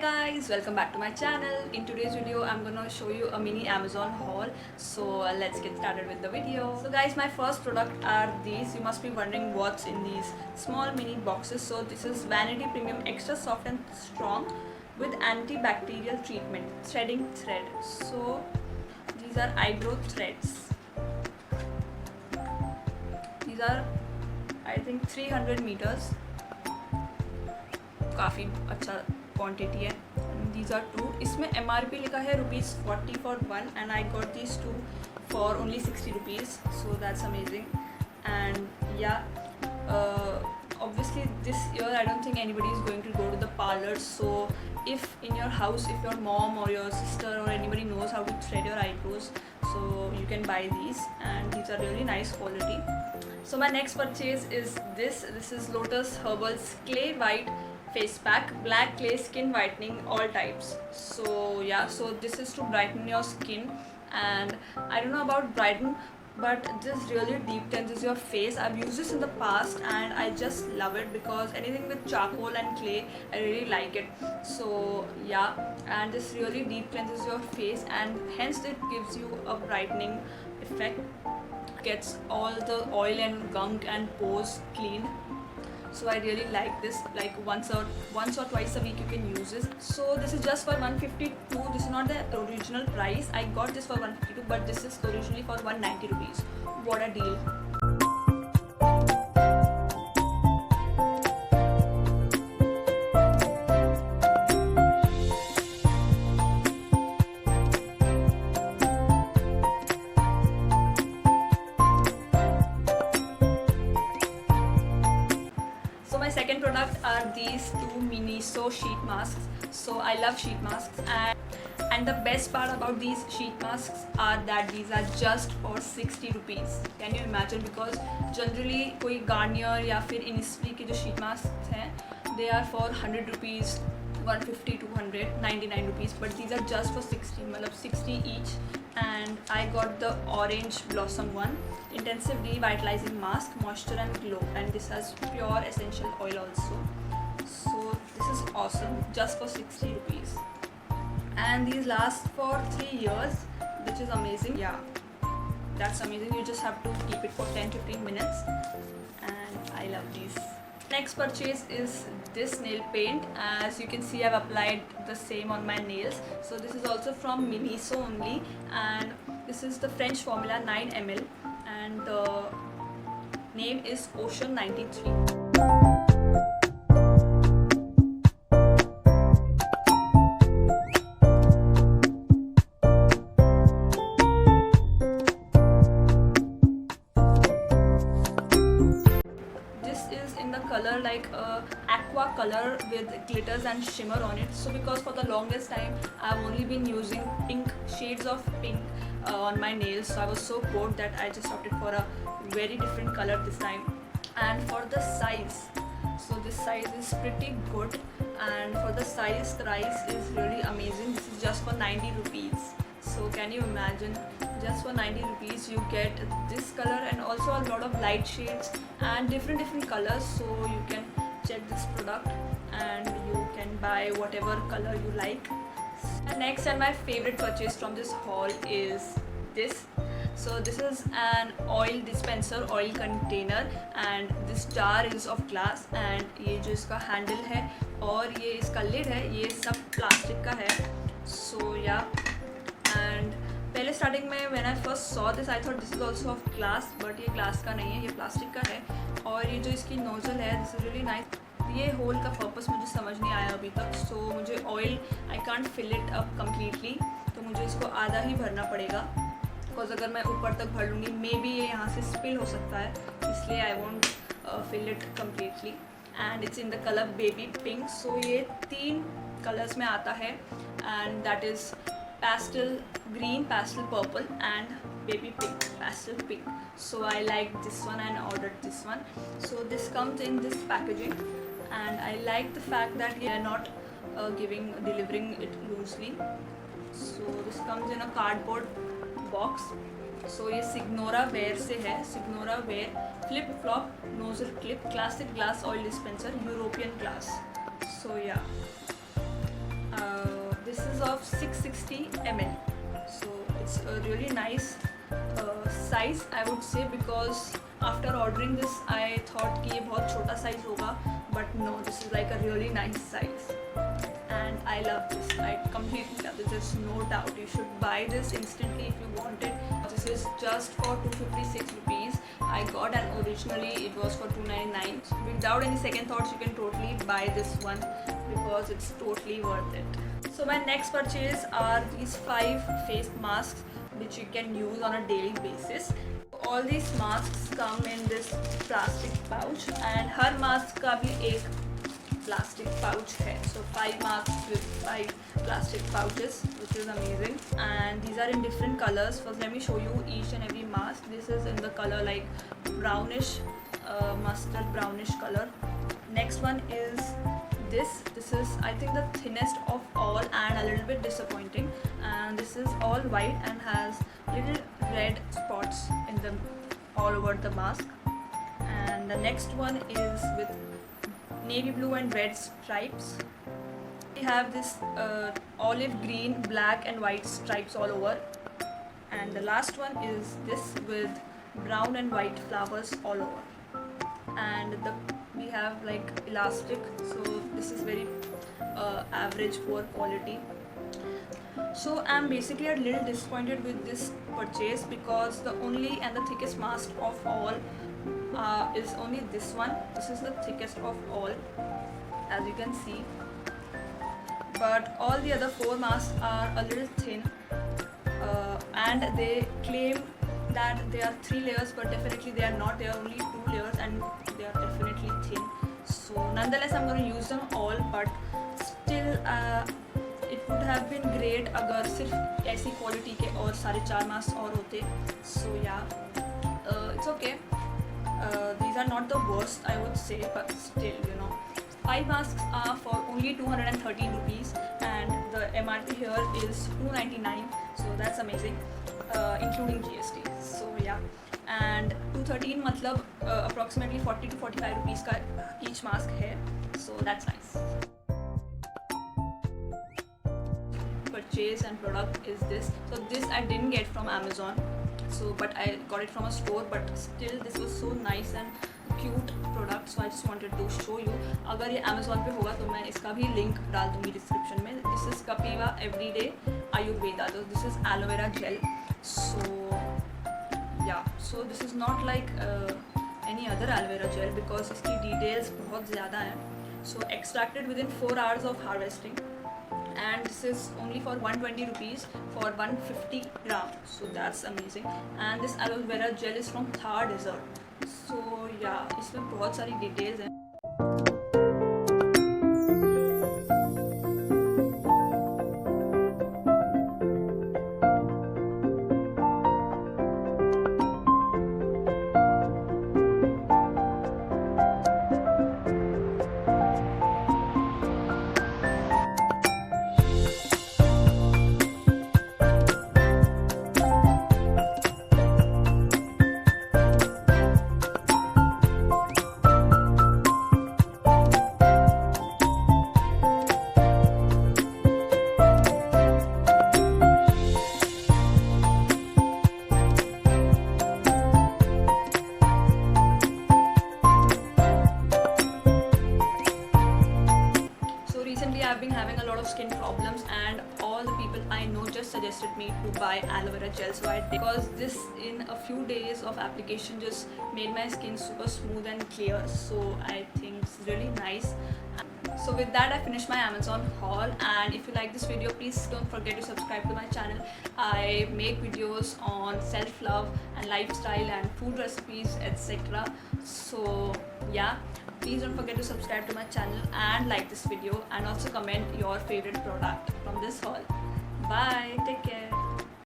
guys, welcome back to my channel. In today's video I'm gonna show you a mini Amazon haul. So let's get started with the video. So guys, my first product are these. You must be wondering what's in these small mini boxes. So this is Vanity Premium Extra Soft and Strong with antibacterial treatment threading thread. So these are eyebrow threads. These are I think 300 meters. काफ़ी अच्छा quantity है. These are two. इसमें MRP लिखा है ₹40 for one and I got these two for only 60 rupees. So that's amazing. And yeah, obviously this year I don't think anybody is going to go to the parlor. So if in your house, if your mom or your sister or anybody knows how to thread your eyebrows, so you can buy these and these are really nice quality. So my next purchase is this. This is Lotus Herbals Clay White Face Pack, Black Clay Skin Whitening, all types. So yeah, so this is to brighten your skin, and I don't know about brighten, but this really deep cleanses your face. I've used this in the past and I just love it because anything with charcoal and clay, I really like it. So yeah, and this really deep cleanses your face and hence it gives you a brightening effect, gets all the oil and gunk and pores cleaned. So I really like this. Like once or twice a week you can use this. So this is just for 152. This is not the original price. I got this for 152, but this is originally for 190 rupees. What a deal. So my second product are these two Miniso sheet masks. So I love sheet masks, and the best part about these sheet masks are that these are just for 60 rupees. Can you imagine? Because generally कोई Garnier या फिर Innisfree के जो sheet masks हैं, they are for 100 rupees, 150, 200, 99 rupees, but these are just for 60, मतलब 60 each. And I got the Orange Blossom one, intensive revitalizing mask, moisture and glow, and this has pure essential oil also. So this is awesome, just for 60 rupees, and these last for 3 years, which is amazing. Yeah, that's amazing. You just have to keep it for 10-15 minutes, and I love these. Next purchase is this nail paint. As you can see, I've applied the same on my nails. So this is also from Miniso only, and this is the French formula 9 ml, and the name is Ocean 93. Color like aqua color with glitters and shimmer on it. So because for the longest time I've only been using pink, shades of pink on my nails, so I was so bored that I just opted for a very different color this time. And for the size, so this size is pretty good, and for the size, the price is really amazing. This is just for 90 rupees. So can you imagine, just for 90 rupees you get this color and also a lot of light shades and different colors. So you can check this product and you can buy whatever color you like. And next, and my favorite purchase from this haul is this. So this is an oil dispenser, oil container, and this jar is of glass, and ये जो इसका handle है और ये इसका lid है, ये सब plastic का है. So yeah, and पहले स्टार्टिंग में when I first saw this I thought this is also of glass, but ये glass का नहीं है, ये plastic का है. और ये जो इसकी nozzle है, this is really nice. ये होल का पर्पस मुझे समझ नहीं आया अभी तक. सो मुझे oil I can't fill it up completely, तो मुझे इसको आधा ही भरना पड़ेगा, बिकॉज अगर मैं ऊपर तक भर लूँगी मे बी ये यहाँ से स्पिल हो सकता है, इसलिए I want fill it completely. And it's in the colour baby pink. So ये 3 कलर्स में आता है, and that is pastel green, pastel purple and baby pink, pastel pink. So I like this one and ordered this one. So this comes in this packaging, and I like the fact that they are not delivering it loosely. So this comes in a cardboard box. So ये Signora Wear से है, Signora Wear flip flop nozzle clip classic glass oil dispenser, European class. So yeah, is of 660 ml, so it's a really nice size I would say, because after ordering this I thought कि ये बहुत छोटा size होगा, but no, this is like a really nice size and I love this. I completely love this. There's no doubt you should buy this instantly if you want it. This is just for 256 rupees. I got, and originally it was for 299. So without any second thoughts, you can totally buy this one because it's totally worth it. So my next purchase are these 5 face masks which you can use on a daily basis. All these masks come in this plastic pouch, and her mask का भी एक plastic pouch है. So 5 masks with 5 plastic pouches, which is amazing. And these are in different colors. First let me show you each and every mask. This is in the color like brownish, mustard brownish color. Next one is this is I think the thinnest of all and a little bit disappointing, and this is all white and has little red spots in them all over the mask. And the next one is with navy blue and red stripes. We have this olive green, black and white stripes all over. And the last one is this with brown and white flowers all over. And we have like elastic, so this is very average poor quality. So I'm basically a little disappointed with this purchase because the only and the thickest mask of all is only this one. This is the thickest of all, as you can see, but all the other 4 masks are a little thin, and they claim that they are 3 layers, but definitely they are not. They are only 2 layers and they are definitely thin. So nonetheless I'm going to use them all, but still it would have been great अगर सिर्फ ऐसी quality के और सारे 4 mask और होते. So yeah, it's okay. These are not the worst I would say, but still, you know, 5 masks are for only 213 rupees and the MRP here is 299, so that's amazing, including GST. So yeah, and 213 मतलब approximately 40 to 45 rupees का each mask है, so that's nice. Purchase and product is this. So this I didn't get from Amazon, so but I got it from a store, but still this was so nice and cute product, so I just wanted to show you. अगर ये Amazon पे होगा तो मैं इसका भी link डाल दूँगी description में. This is Kapiva Everyday Ayurveda. So this is aloe vera gel. So yeah, so this is not like any other aloe vera gel because इसकी details बहुत ज़्यादा हैं. So extracted within 4 hours of harvesting, and this is only for 120 rupees for 150 gram, so that's amazing. And this aloe vera gel is from Thar Desert. So yeah, इसमें बहुत सारी details हैं. I've been having a lot of skin problems, and all the people I know just suggested me to buy aloe vera gel, so I did, because this in a few days of application just made my skin super smooth and clear, so I think it's really nice. So with that I finished my Amazon haul, and if you like this video, please don't forget to subscribe to my channel. I make videos on self-love and lifestyle and food recipes, etc. So yeah, please don't forget to subscribe to my channel and like this video, and also comment your favorite product from this haul. Bye, take care.